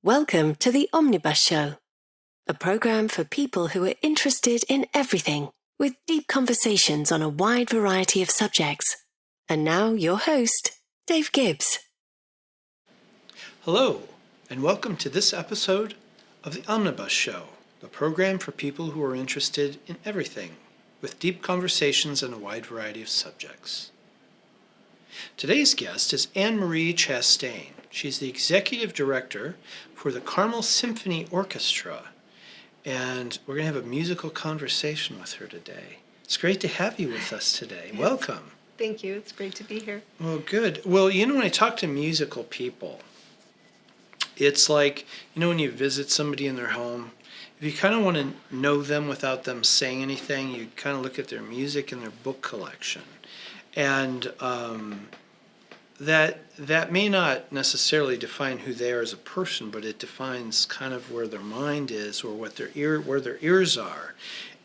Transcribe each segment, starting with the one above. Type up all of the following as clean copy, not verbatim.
Welcome to the Omnibus Show, a program for people who are interested in everything, with deep conversations on a wide variety of subjects. And now your host, Dave Gibbs. Hello, and welcome to this episode of the Omnibus Show, the program for people who are interested in everything, with deep conversations on a wide variety of subjects. Today's guest is Anne-Marie Chastain. She's the executive director for the Carmel Symphony Orchestra, and we're going to have a musical conversation with her today. It's great to have you with us today. Yes. Welcome. Thank you. It's great to be here. Well, good. Well, when I talk to musical people, it's like, when you visit somebody in their home, if you kind of want to know them without them saying anything, you kind of look at their music and their book collection. And that may not necessarily define who they are as a person, but it defines kind of where their mind is or where their ears are.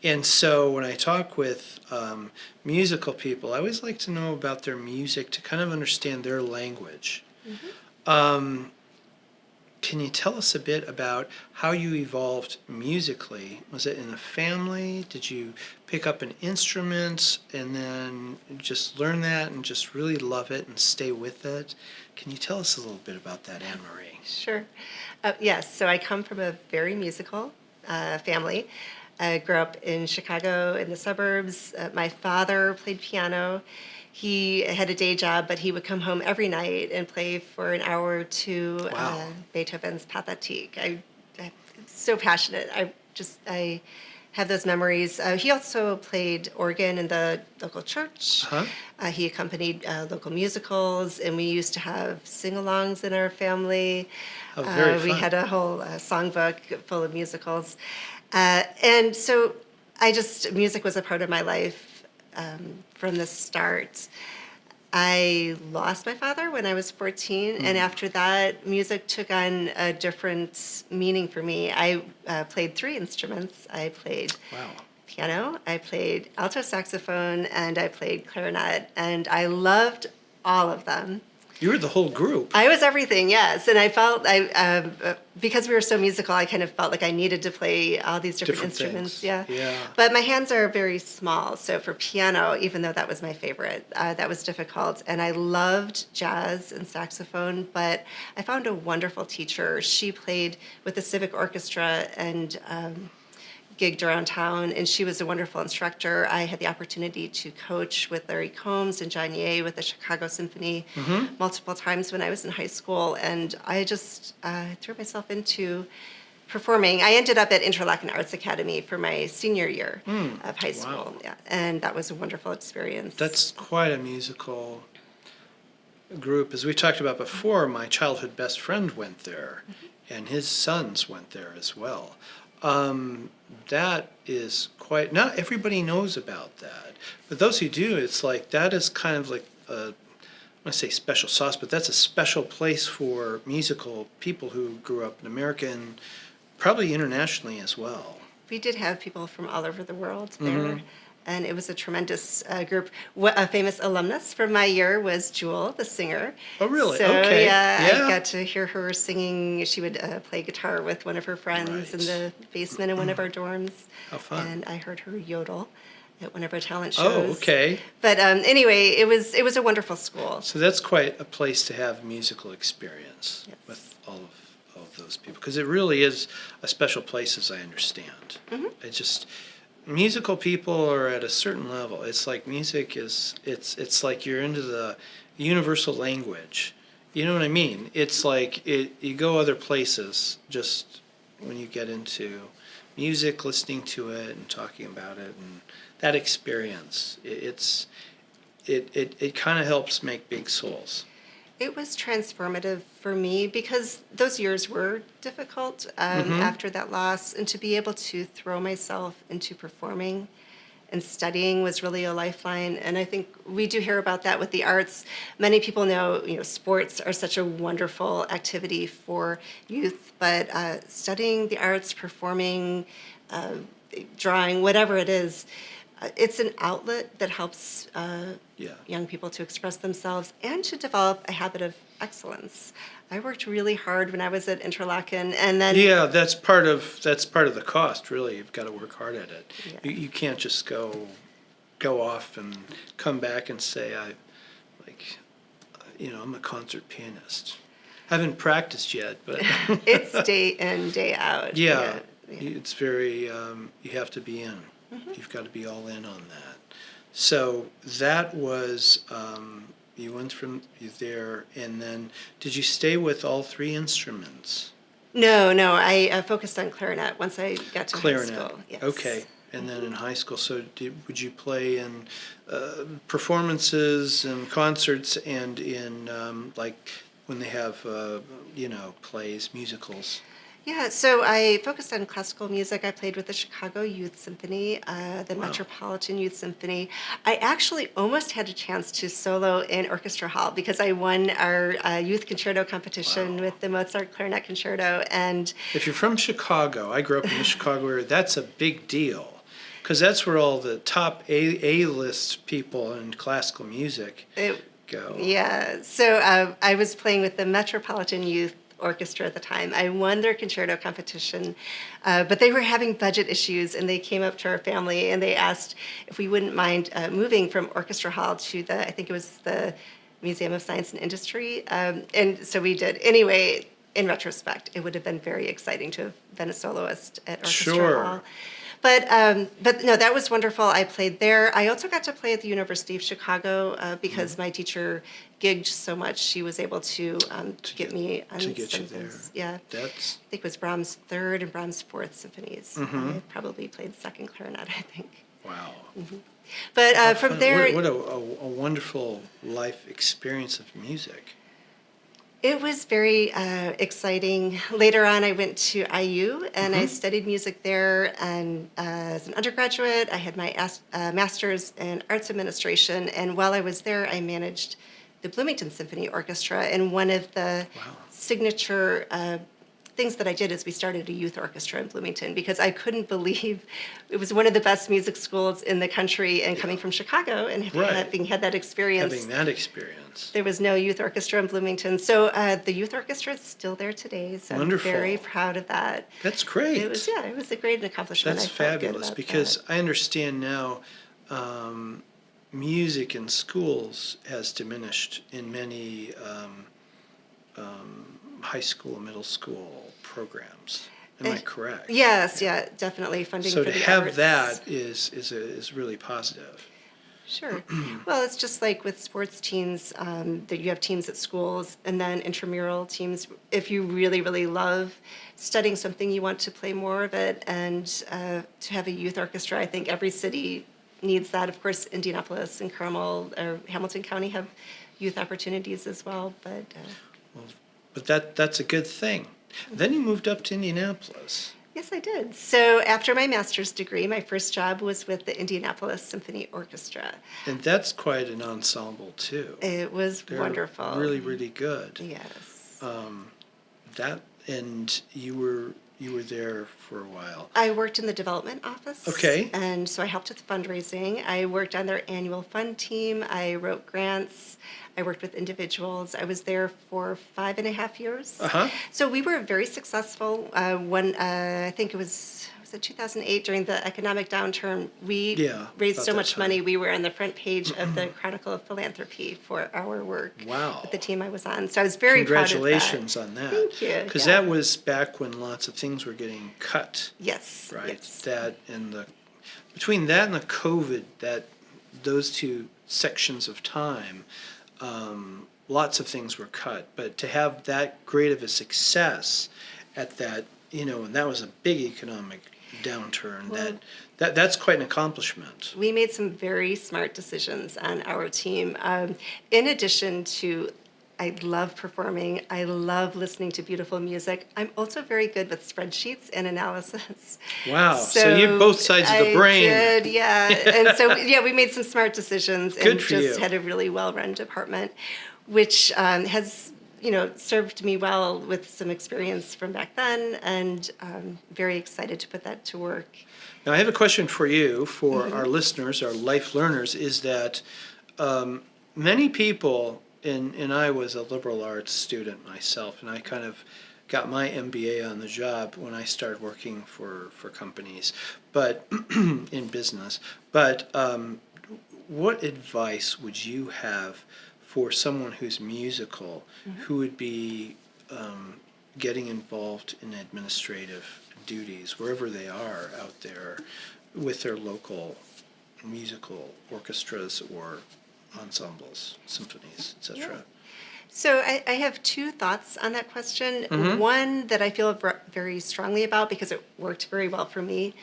And so when I talk with musical people, I always like to know about their music to kind of understand their language. Mm-hmm. Can you tell us a bit about how you evolved musically? Was it in a family? Did you pick up an instrument and then just learn that and just really love it and stay with it? Can you tell us a little bit about that, Anne-Marie? Sure. Yes, so I come from a very musical family. I grew up in Chicago in the suburbs. My father played piano. He had a day job, but he would come home every night and play for an hour or two. Wow. Beethoven's Pathétique. I'm so passionate. I have those memories. He also played organ in the local church. Uh-huh. He accompanied local musicals, and we used to have sing-alongs in our family. Oh, very fun. We had a whole songbook full of musicals. And so music was a part of my life from the start. I lost my father when I was 14, and after that, music took on a different meaning for me. I played 3 instruments. I played piano, I played alto saxophone, and I played clarinet, and I loved all of them. You were the whole group. I was everything, yes. And I felt, because we were so musical, I kind of felt like I needed to play all these different instruments. Things. Yeah. But my hands are very small. So for piano, even though that was my favorite, that was difficult. And I loved jazz and saxophone, but I found a wonderful teacher. She played with the Civic Orchestra and gigged around town, and she was a wonderful instructor. I had the opportunity to coach with Larry Combs and John Ye with the Chicago Symphony multiple times when I was in high school, and I just threw myself into performing. I ended up at Interlochen Arts Academy for my senior year of high school, and that was a wonderful experience. That's quite a musical group. As we talked about before, my childhood best friend went there, and his sons went there as well. That is quite, not everybody knows about that, but those who do, it's like, that is kind of like I want to say special sauce, but that's a special place for musical people who grew up in America and probably internationally as well. We did have people from all over the world there, and it was a tremendous group. A famous alumnus from my year was Jewel, the singer. Oh, really? So, okay. I got to hear her singing. She would play guitar with one of her friends in the basement in one of our dorms. How fun. And I heard her yodel at one of our talent shows. Oh, okay. But anyway, it was a wonderful school. So that's quite a place to have musical experience with all of those people, because it really is a special place, as I understand. Musical people are at a certain level. It's like music is, it's like you're into the universal language. You know what I mean? It's like you go other places just when you get into music, listening to it and talking about it, and that experience. It kind of helps make big souls. It was transformative for me because those years were difficult after that loss, and to be able to throw myself into performing and studying was really a lifeline. And I think we do hear about that with the arts. Many people know, sports are such a wonderful activity for youth, but studying the arts, performing, drawing, whatever it is, it's an outlet that helps young people to express themselves and to develop a habit of excellence. I worked really hard when I was at Interlaken, and then Yeah, that's part of the cost. Really, you've got to work hard at it. Yeah. You can't just go off and come back and say I'm a concert pianist. I haven't practiced yet, but it's day in, day out. yeah, Yeah. it's very you have to be in. You've got to be all in on that. So that was you went from there, and then did you stay with all three instruments? No, I focused on clarinet once I got to high school. Yes. Okay. And then in high school, so would you play in performances and concerts and in like when they have plays, musicals? Yeah, so I focused on classical music. I played with the Chicago Youth Symphony, the Metropolitan Youth Symphony. I actually almost had a chance to solo in orchestra hall because I won our youth concerto competition with the Mozart Clarinet Concerto. And if you're from Chicago, I grew up in the Chicago area, that's a big deal because that's where all the top A-list people in classical music go. Yeah, so I was playing with the Metropolitan Youth Orchestra at the time. I won their concerto competition, but they were having budget issues, and they came up to our family and they asked if we wouldn't mind moving from orchestra hall to I think it was the Museum of Science and Industry, and so we did. Anyway, in retrospect, it would have been very exciting to have been a soloist at orchestra hall. But no, that was wonderful. I played there. I also got to play at the University of Chicago because my teacher gigged so much. She was able to get me on some things. Yeah, I think it was Brahms' third and Brahms' fourth symphonies. I probably played second clarinet, I think. Wow. But from there, what a wonderful life experience of music. It was very exciting. Later on, I went to IU and I studied music there. And as an undergraduate, I had my master's in arts administration. And while I was there, I managed the Bloomington Symphony Orchestra. And one of the signature things that I did is we started a youth orchestra in Bloomington because I couldn't believe it was one of the best music schools in the country, and coming from Chicago and having had that experience. Having that experience. There was no youth orchestra in Bloomington. So the youth orchestra is still there today. So wonderful. I'm very proud of that. That's great. It was a great accomplishment. That's fabulous because I understand now music in schools has diminished in many high school, middle school programs. Am I correct? Yes, yeah, definitely. Funding so for to the have arts. that is really positive. Sure. Well, it's just like with sports teams, that you have teams at schools and then intramural teams. If you really, really love studying something, you want to play more of it. And to have a youth orchestra, I think every city needs that. Of course, Indianapolis and Carmel or Hamilton County have youth opportunities as well. But that's a good thing. Then you moved up to Indianapolis. Yes, I did. So after my master's degree, my first job was with the Indianapolis Symphony Orchestra. And that's quite an ensemble, too. It was They're wonderful. Really, really good. Yes. And you were there for a while. I worked in the development office. Okay. And so I helped with fundraising. I worked on their annual fund team. I wrote grants. I worked with individuals. I was there for 5.5 years. So we were very successful. When I think it was 2008 during the economic downturn, we raised so much money. We were on the front page of the Chronicle of Philanthropy for our work. Wow. With the team I was on. So I was very proud of that. Congratulations on that. Thank you. Because that was back when lots of things were getting cut. Yes. Right. Yes. That and between that and the COVID, those two sections of time, lots of things were cut. But to have that great of a success at that, and that was a big economic downturn. That's quite an accomplishment. We made some very smart decisions on our team. In addition to, I love performing. I love listening to beautiful music. I'm also very good with spreadsheets and analysis. Wow. So you're both sides of the brain. I did, yeah. And so, we made some smart decisions and for just you. had a really well-run department, which has served me well with some experience from back then, and very excited to put that to work. Now, I have a question for you, for our listeners, our life learners, is that many people and I was a liberal arts student myself, and I kind of got my MBA on the job when I started working for companies, but in business. But what advice would you have for someone who's musical, who would be getting involved in administrative duties wherever they are out there with their local musical orchestras or ensembles, symphonies, etc.? So I have two thoughts on that question. One that I feel very strongly about because it worked very well for me.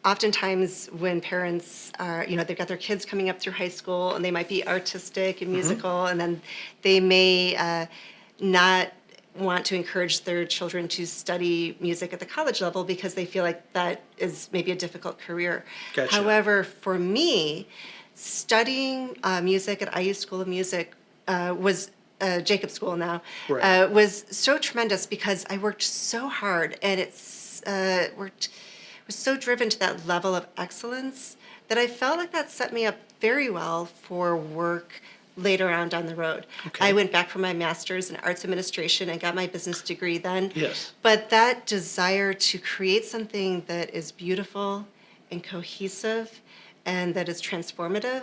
Oftentimes when parents are, they've got their kids coming up through high school and they might be artistic and musical, and then they may not want to encourage their children to study music at the college level because they feel like that is maybe a difficult career. Gotcha. However, for me, studying music at IU School of Music was Jacob School now, Right. was so tremendous because I worked so hard and was so driven to that level of excellence that I felt like that set me up very well for work later on down the road. Okay. I went back for my master's in arts administration and got my business degree then. Yes. But that desire to create something that is beautiful and cohesive and that is transformative,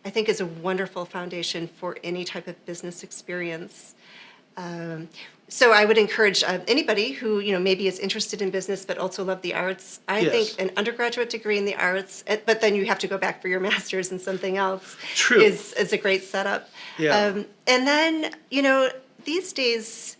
I think is a wonderful foundation for any type of business experience. So I would encourage anybody who maybe is interested in business but also love the arts. I Yes. think an undergraduate degree in the arts, but then you have to go back for your master's in something else. True. Is a great setup. Yeah. And then these days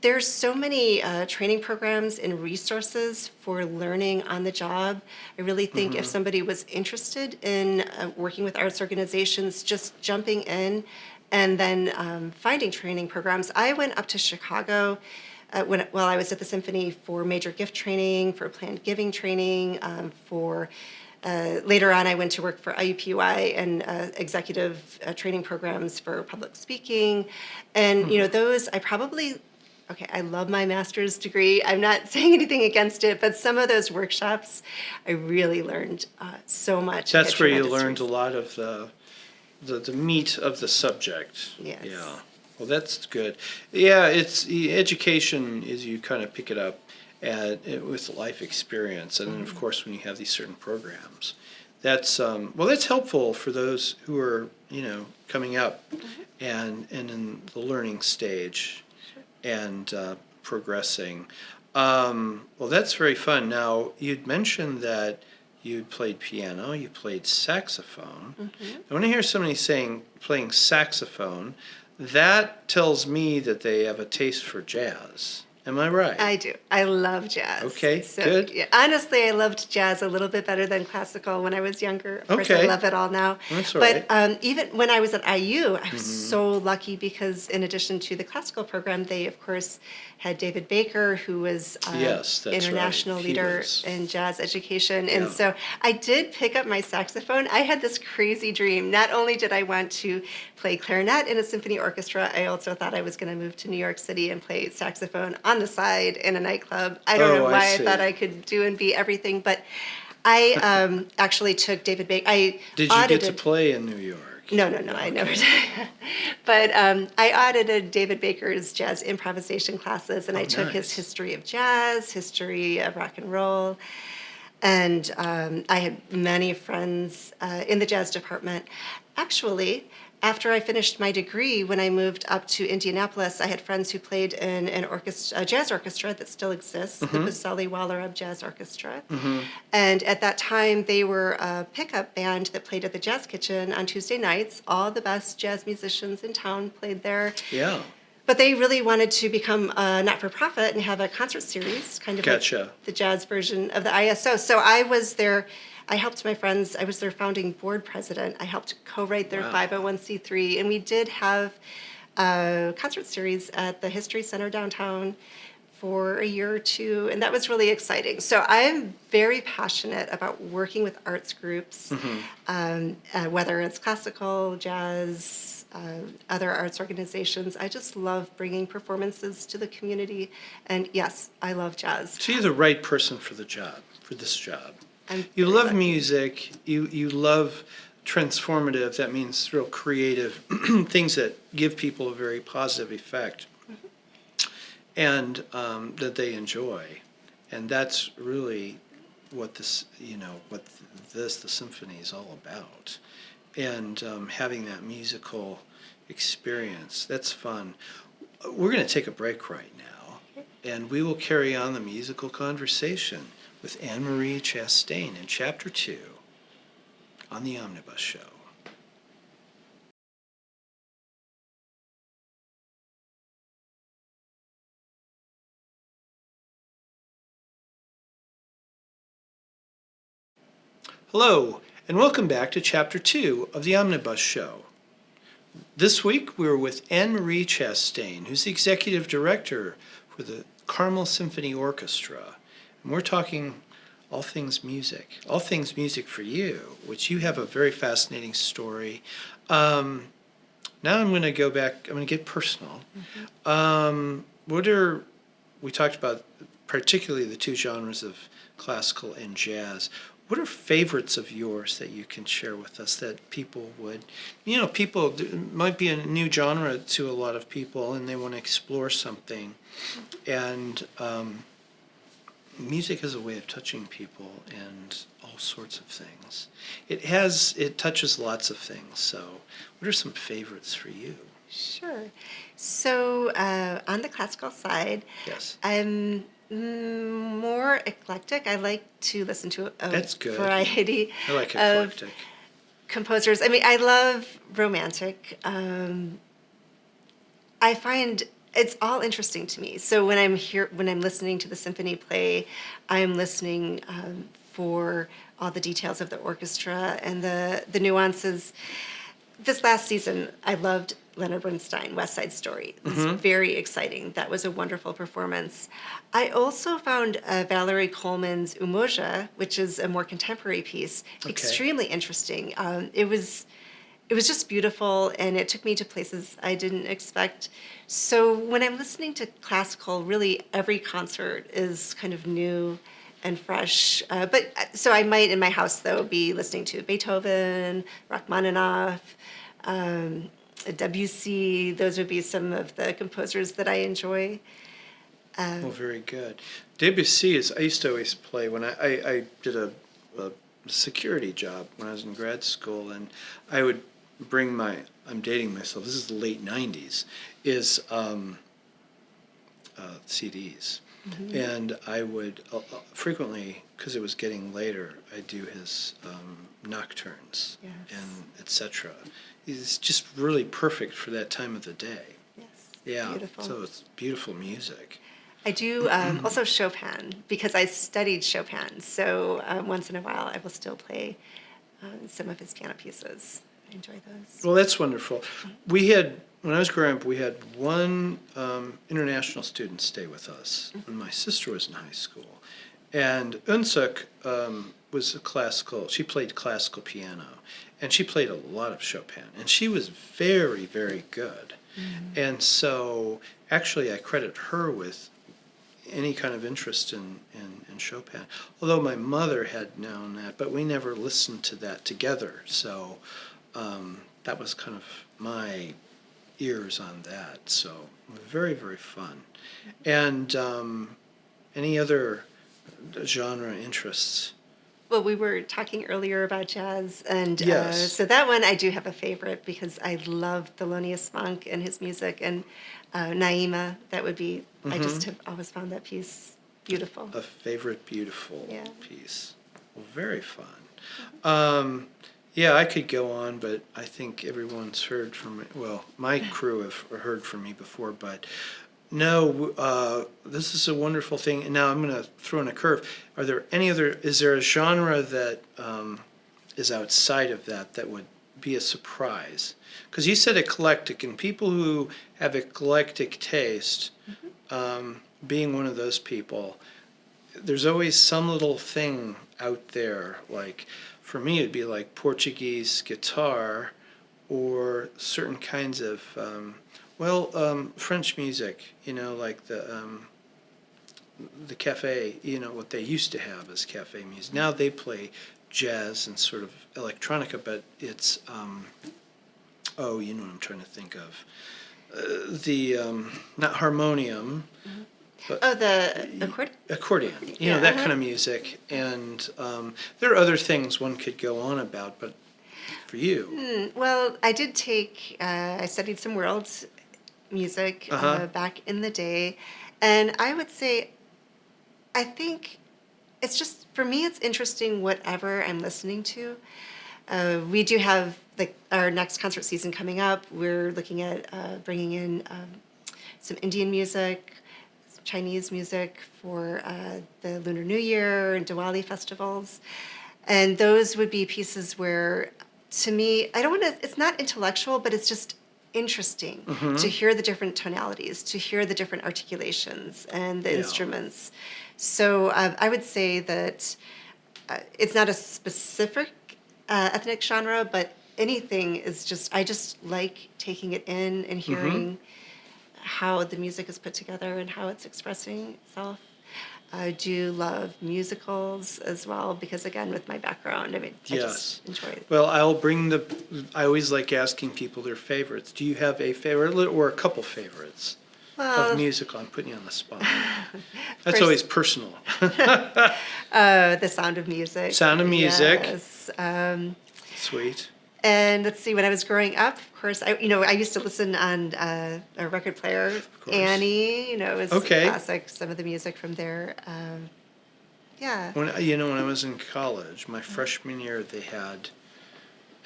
there's so many training programs and resources for learning on the job. I really think if somebody was interested in working with arts organizations, just jumping in and then finding training programs. I went up to Chicago while I was at the Symphony for major gift training, for planned giving training, later on I went to work for IUPUI and executive training programs for public speaking. And those I love my master's degree. I'm not saying anything against it, but some of those workshops, I really learned so much. That's where you learned a lot of the meat of the subject. Yes. Yeah. Well, that's good. Yeah, it's education is you kind of pick it up with life experience, and then of course when you have these certain programs, that's that's helpful for those who are coming up and in the learning stage and progressing. Well, that's very fun. Now you'd mentioned that you played piano, you played saxophone. I want to hear somebody playing saxophone. That tells me that they have a taste for jazz. Am I right? I do. I love jazz. Okay, good. Yeah, honestly, I loved jazz a little bit better than classical when I was younger. Of course, I Okay. love it all now. That's all But right. even when I was at IU, I was so lucky because in addition to the classical program, they, of course, had David Baker, who was Yes, that's right. international He leader was. in jazz education. And Yeah. so I did pick up my saxophone. I had this crazy dream. Not only did I want to play clarinet in a symphony orchestra, I also thought I was going to move to New York City and play saxophone on the side in a nightclub. I don't know Oh, I why I see. thought I could do and be everything, but I actually took David Baker. I Did you audited. get to play in New York? No, I never did. But I audited David Baker's jazz improvisation classes, and I took his nice. history of jazz, history of rock and roll, and I had many friends in the jazz department. Actually, after I finished my degree, when I moved up to Indianapolis, I had friends who played in a jazz orchestra that still exists, the Vasily Wallerab Jazz Orchestra. And at that time, they were a pickup band that played at the Jazz Kitchen on Tuesday nights. All the best jazz musicians in town played there. Yeah. But they really wanted to become a not-for-profit and have a concert series, kind of Gotcha. like the jazz version of the ISO. So I was there. I helped my friends. I was their founding board president. I helped co-write their Wow. 501c3. And we did have a concert series at the History Center downtown for a year or two. And that was really exciting. So I'm very passionate about working with arts groups, whether it's classical, jazz, other arts organizations. I just love bringing performances to the community. And yes, I love jazz. So you're the right person for this job. I'm You very love lucky. music. You love transformative, that means real creative, things that give people a very positive effect, and that they enjoy. And that's really what this, the symphony is all about. And having that musical experience, that's fun. We're going to take a break right now, and we will carry on the musical conversation with Anne-Marie Chastain in Chapter 2 on the Omnibus Show. Hello, and welcome back to Chapter 2 of the Omnibus Show. This week we're with Anne-Marie Chastain, who's the Executive Director for the Carmel Symphony Orchestra. And we're talking all things music for you, which you have a very fascinating story. Now I'm going to go back, I'm going to get personal. We talked about particularly the two genres of classical and jazz. What are favorites of yours that you can share with us that people would, it might be a new genre to a lot of people and they want to explore something. And music is a way of touching people and all sorts of things. It touches lots of things. So what are some favorites for you? Sure. So on the classical side, Yes. I'm more eclectic. I like to listen to a That's good. variety I like of eclectic. composers. I mean, I love romantic. I find it's all interesting to me. So when I'm listening to the symphony play, I'm listening for all the details of the orchestra and the nuances. This last season, I loved Leonard Bernstein, West Side Story. It was very exciting. That was a wonderful performance. I also found Valerie Coleman's Umoja, which is a more contemporary piece, extremely interesting. It was just beautiful, and it took me to places I didn't expect. So when I'm listening to classical, really every concert is kind of new and fresh. So I might, in my house, though, be listening to Beethoven, Rachmaninoff, Debussy. Those would be some of the composers that I enjoy. Well, very good. Debussy I used to always play when I did a security job when I was in grad school, and I would bring I'm dating myself, this is the late 90s, CDs. And I would frequently, because it was getting later, I'd do his nocturnes and etc. It's just really perfect for that time of the day. Yes. Yeah, Beautiful. so it's beautiful music. I do also Chopin, because I studied Chopin. So once in a while, I will still play some of his piano pieces. I enjoy those. Well, that's wonderful. When I was growing up, we had one international student stay with us when my sister was in high school. And Unsuk she played classical piano, and she played a lot of Chopin, and she was very, very good. And so actually I credit her with any kind of interest in Chopin, although my mother had known that, but we never listened to that together. So that was kind of my ears on that. So very, very fun. And any other genre interests? Well, we were talking earlier about jazz, and Yes. so that one I do have a favorite because I love Thelonious Monk and his music, and Naima, that would be, I just have always found that piece beautiful. A favorite beautiful Yeah. piece. Well, very fun. Yeah, I could go on, but I think everyone's heard from me. Well, my crew have heard from me before, but no, this is a wonderful thing. And now I'm going to throw in a curve. Is there a genre that is outside of that would be a surprise? Because you said eclectic, and people who have eclectic taste, being one of those people, there's always some little thing out there. Like, for me, it'd be like Portuguese guitar or certain kinds of, French music, like the cafe, what they used to have as cafe music. Now they play jazz and sort of electronica, but it's oh, you know what I'm trying to think of. The not harmonium, but the accordion. You know, that kind of music. And there are other things one could go on about, but for you, Well, I did take. I studied some world music back in the day, and I would say, I think it's just for me. It's interesting whatever I'm listening to. We do have our next concert season coming up. We're looking at bringing in some Indian music, Chinese music for the Lunar New Year and Diwali festivals. And those would be pieces where, to me, I don't want to, it's not intellectual, but it's just interesting to hear the different tonalities, to hear the different articulations and the instruments. So I would say that it's not a specific ethnic genre, but anything is just, I just like taking it in and hearing how the music is put together and how it's expressing itself. I do love musicals as well because, again, with my background, I mean, I just enjoy it. Well, I always like asking people their favorites. Do you have a favorite or a couple favorites of musical? I'm putting you on the spot. That's always personal. The Sound of Music. Sound of Music. Yes. Sweet. And let's see, when I was growing up, of course, I used to listen on a record player. Annie, it was classic. Some of the music from there. When I was in college, my freshman year, they had,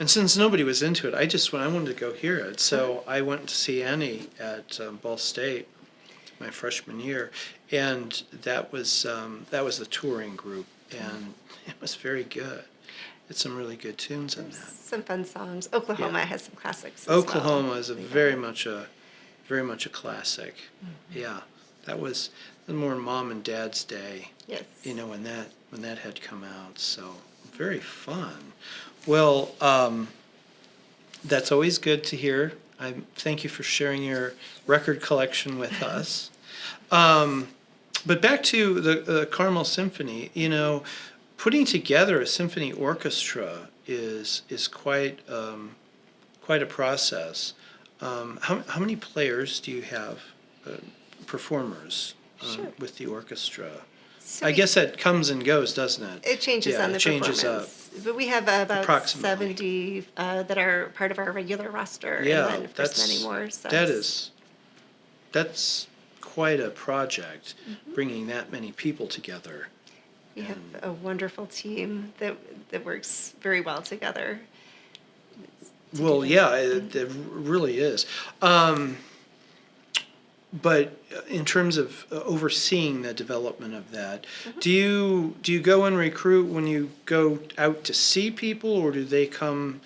and since nobody was into it, I wanted to go hear it. So I went to see Annie at Ball State my freshman year, and that was the touring group, and it was very good. It's some really good tunes in that. Some fun songs. Oklahoma has some classics. Oklahoma is very much a classic. Yeah, that was more Mom and Dad's day. Yes. When that had come out. So very fun. Well, that's always good to hear. I thank you for sharing your record collection with us. But back to the Carmel Symphony. Putting together a symphony orchestra is quite a process. How many players do you have, performers, with the orchestra? So I guess that comes and goes, doesn't it? It changes on the changes performance. But we have about approximately 70 that are part of our regular roster. Yeah, and then, of course, many more. So that's quite a project, bringing that many people together. We have a wonderful team that works very well together. Well, yeah, it really is. But in terms of overseeing the development of that, do you go and recruit when you go out to see people, or do they come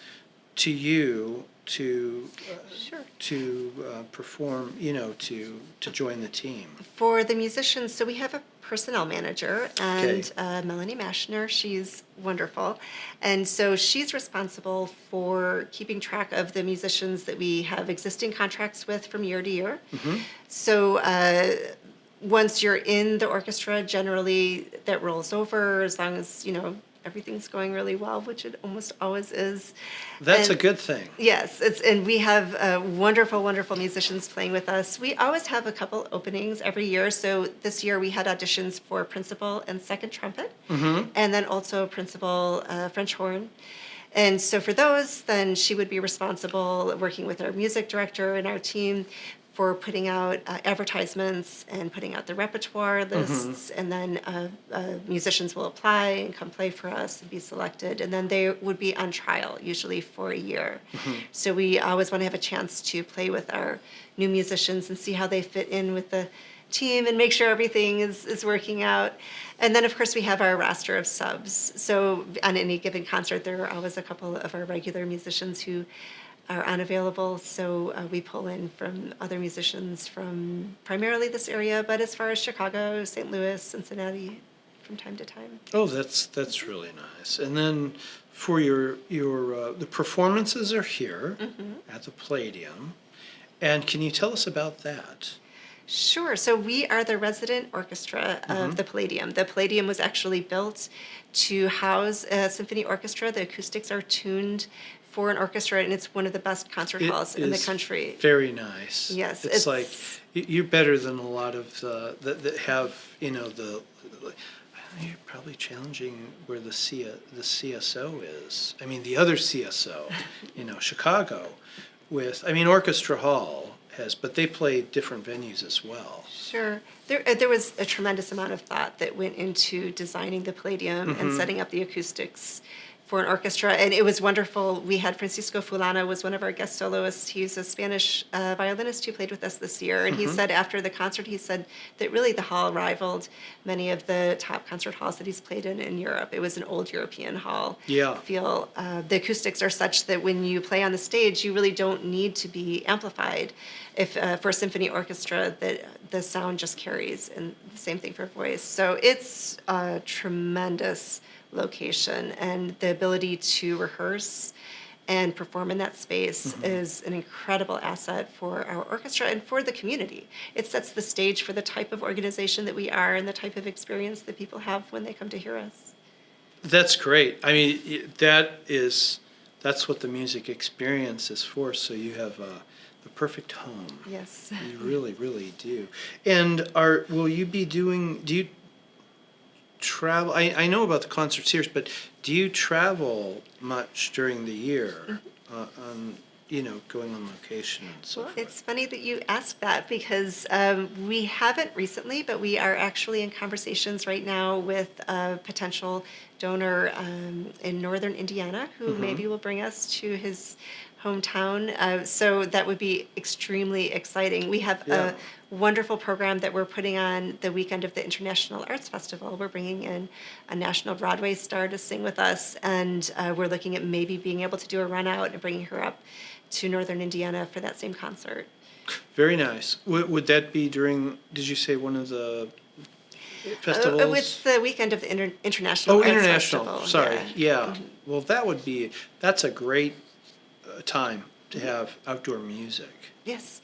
to you to perform? To join the team. For the musicians, so we have a personnel manager and Melanie Maschner. She's wonderful. And so she's responsible for keeping track of the musicians that we have existing contracts with from year to year. So once you're in the orchestra, generally that rolls over as long as, everything's going really well, which it almost always is. That's a good thing. Yes, and we have wonderful, wonderful musicians playing with us. We always have a couple openings every year. So this year we had auditions for principal and second trumpet, and then also principal French horn. And so for those, then she would be responsible working with our music director and our team for putting out advertisements and putting out the repertoire lists, and then musicians will apply and come play for us and be selected, and then they would be on trial, usually for a year. So we always want to have a chance to play with our new musicians and see how they fit in with the team and make sure everything is working out. And then, of course, we have our roster of subs. So on any given concert, there are always a couple of our regular musicians who are unavailable, so we pull in from other musicians from primarily this area, but as far as Chicago, St. Louis, Cincinnati, from time to time. Oh, that's really nice. And then for your the performances are here at the Palladium, and can you tell us about that? Sure. So we are the resident orchestra of the Palladium. The Palladium was actually built to house a symphony orchestra. The acoustics are tuned for an orchestra, and it's one of the best concert halls in the country. Very nice. Yes, it's like you're better than a lot of that have the. You're probably challenging where the CSO is. I mean, the other CSO, Chicago, Orchestra Hall has, but they play different venues as well. Sure. There was a tremendous amount of thought that went into designing the Palladium and setting up the acoustics for an orchestra, and it was wonderful. We had Francisco Fulana was one of our guest soloists. He's a Spanish violinist who played with us this year, and he said after the concert, he said that really the hall rivaled many of the top concert halls that he's played in Europe. It was an old European hall. Yeah. The acoustics are such that when you play on the stage, you really don't need to be amplified. If for a symphony orchestra, that the sound just carries, and the same thing for voice. So it's a tremendous location, and the ability to rehearse and perform in that space is an incredible asset for our orchestra and for the community. It sets the stage for the type of organization that we are and the type of experience that people have when they come to hear us. That's great. I mean, that's what the music experience is for. So you have the perfect home. Yes. You really, really do. And will you be do you travel? I know about the concert series, but do you travel much during the year going on location and so forth? It's funny that you asked that because we haven't recently, but we are actually in conversations right now with a potential donor in northern Indiana who maybe will bring us to his hometown. So that would be extremely exciting. We have a wonderful program that we're putting on the weekend of the International Arts Festival. We're bringing in a national Broadway star to sing with us, and we're looking at maybe being able to do a run out and bringing her up to northern Indiana for that same concert. Very nice. Would that be during, did you say one of the festivals? It's the weekend of the International Arts Festival. Sorry. Yeah. Well, that's a great time to have outdoor music. Yes.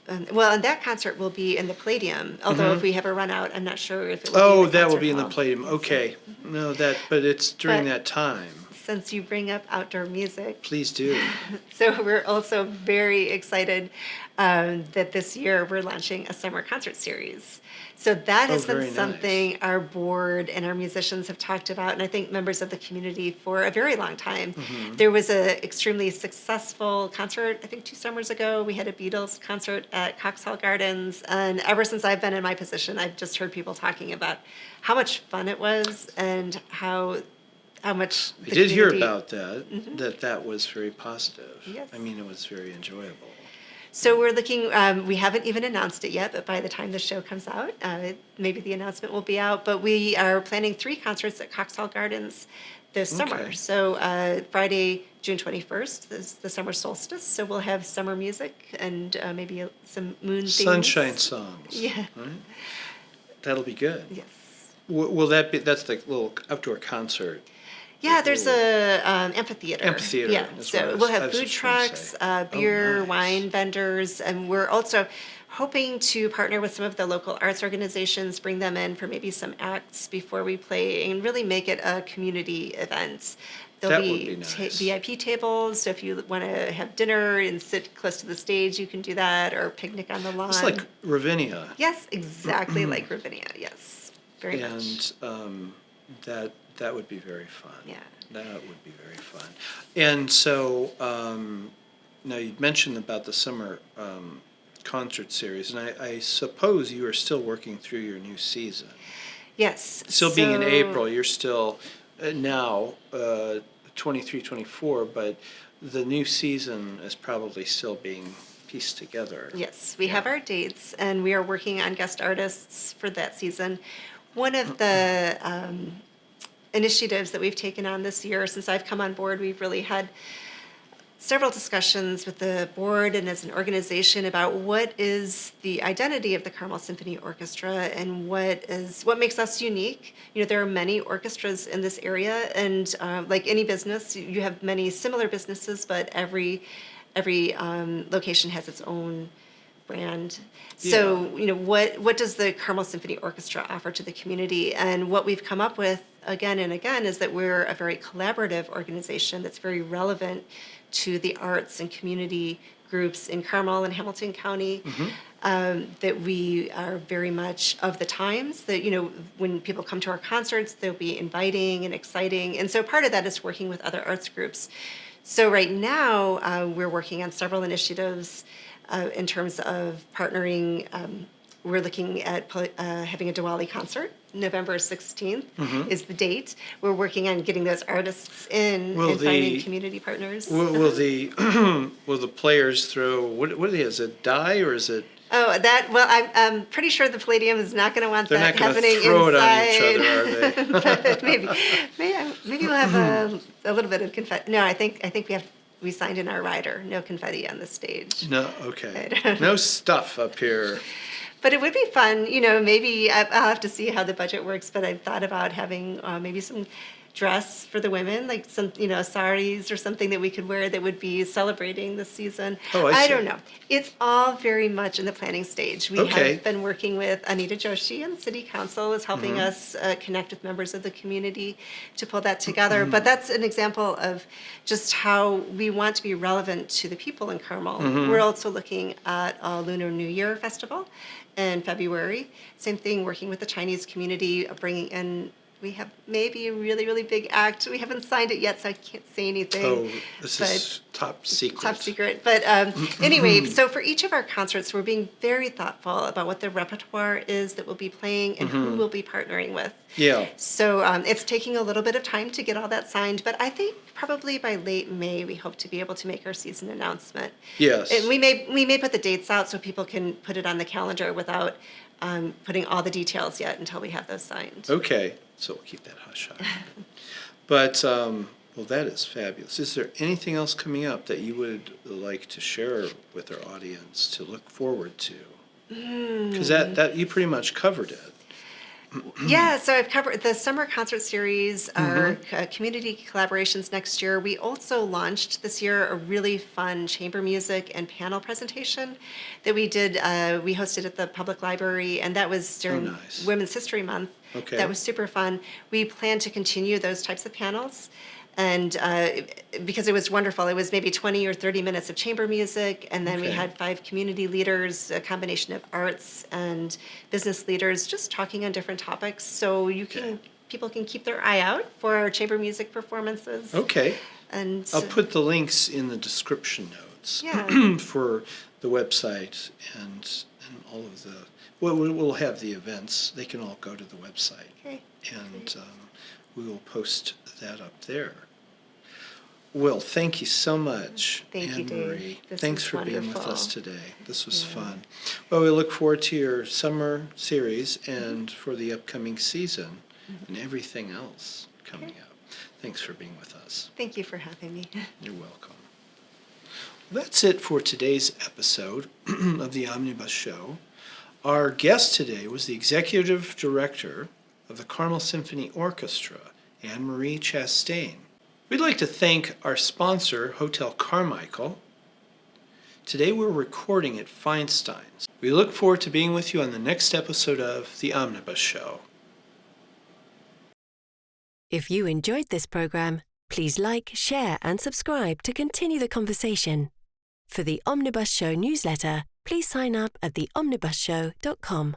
And that concert will be in the Palladium. Although if we have a run out, I'm not sure if it will be in the that will concert be in the hall. Palladium. Okay. No, but it's during that time. Since you bring up outdoor music. Please do. So we're also very excited that this year we're launching a summer concert series. So that has been something our board and our musicians have talked about, and I think members of the community for a very long time. There was an extremely successful concert, I think 2 summers ago. We had a Beatles concert at Coxhill Gardens, and ever since I've been in my position, I've just heard people talking about how much fun it was and how much I did hear about that, that was very positive. Yes. I mean, it was very enjoyable. So we're looking, we haven't even announced it yet, but by the time the show comes out, maybe the announcement will be out. But we are planning 3 concerts at Coxhill Gardens this summer. So Friday, June 21st is the summer solstice. So we'll have summer music and maybe some moon themes. Sunshine songs. Yeah. Right? That'll be good. Yes. Will that be, that's the little outdoor concert? Yeah, there's a amphitheater. Amphitheater. Yeah, so we'll have food trucks, beer, wine vendors, and we're also hoping to partner with some of the local arts organizations, bring them in for maybe some acts before we play, and really make it a community event. There'll be nice. VIP tables, so if you want to have dinner and sit close to the stage, you can do that, or picnic on the lawn. It's like Ravinia. Yes, exactly like Ravinia, yes. Very much. And that would be very fun. Yeah. That would be very fun. And so, now you mentioned about the summer concert series, and I suppose you are still working through your new season. Yes. Still being in April, you're still now 23, 24, but the new season is probably still being pieced together. Yes, we have our dates, and we are working on guest artists for that season. One of the initiatives that we've taken on this year, since I've come on board, we've really had several discussions with the board and as an organization about what is the identity of the Carmel Symphony Orchestra and what makes us unique. There are many orchestras in this area, and like any business, you have many similar businesses, but every location has its own brand. So, what does the Carmel Symphony Orchestra offer to the community? And what we've come up with again and again is that we're a very collaborative organization that's very relevant to the arts and community groups in Carmel and Hamilton County. That we are very much of the times, that, when people come to our concerts, they'll be inviting and exciting. And so part of that is working with other arts groups. So right now, we're working on several initiatives in terms of partnering. We're looking at having a Diwali concert. November 16th is the date. We're working on getting those artists in and finding community partners. Will the players throw, what is it, dye or is it? Oh, I'm pretty sure the Palladium is not going to want that happening throw inside. It on each other, are they? maybe we'll have a little bit of confetti. No, I think we signed in our rider, no confetti on the stage. No, okay. No stuff up here. But it would be fun, maybe I'll have to see how the budget works, but I've thought about having maybe some dress for the women, like some, saris or something that we could wear that would be celebrating the season. Oh, I see. I don't know. It's all very much in the planning stage. We have been working with Anita Joshi, and the City Council is helping us connect with members of the community to pull that together. But that's an example of just how we want to be relevant to the people in Carmel. We're also looking at a Lunar New Year festival in February. Same thing, working with the Chinese community, bringing in. We have maybe a really, really big act. We haven't signed it yet, so I can't say anything. Oh, this is top secret. Top secret. But anyway, so for each of our concerts, we're being very thoughtful about what the repertoire is that we'll be playing and who we'll be partnering with. Yeah. So it's taking a little bit of time to get all that signed, but I think probably by late May, we hope to be able to make our season announcement. Yes. And we may put the dates out so people can put it on the calendar without putting all the details yet until we have those signed. Okay. So we'll keep that hush-hush. But, well, that is fabulous. Is there anything else coming up that you would like to share with our audience to look forward to? Because that you pretty much covered it. Yeah, so I've covered the summer concert series, our community collaborations next year. We also launched this year a really fun chamber music and panel presentation that we did. We hosted at the public library, and that was during Women's History Month. Okay. That was super fun. We plan to continue those types of panels. And because it was wonderful, it was maybe 20 or 30 minutes of chamber music, and then we had 5 community leaders, a combination of arts and business leaders, just talking on different topics. So people can keep their eye out for our chamber music performances. Okay. And I'll put the links in the description notes for the website and all of the. Well, we'll have the events. They can all go to the website. Okay. And we will post that up there. Well, thank you so much, Thank you, Dave. Anne-Marie. This Thanks was for being with wonderful. us today. This was fun. Well, we look forward to your summer series and for the upcoming season and everything else coming up. Thanks for being with us. Thank you for having me. You're welcome. Well, that's it for today's episode of the Omnibus Show. Our guest today was the Executive Director of the Carmel Symphony Orchestra, Anne-Marie Chastain. We'd like to thank our sponsor, Hotel Carmichael. Today we're recording at Feinstein's. We look forward to being with you on the next episode of The Omnibus Show. If you enjoyed this program, please like, share, and subscribe to continue the conversation. For the Omnibus Show newsletter, please sign up at theomnibusshow.com.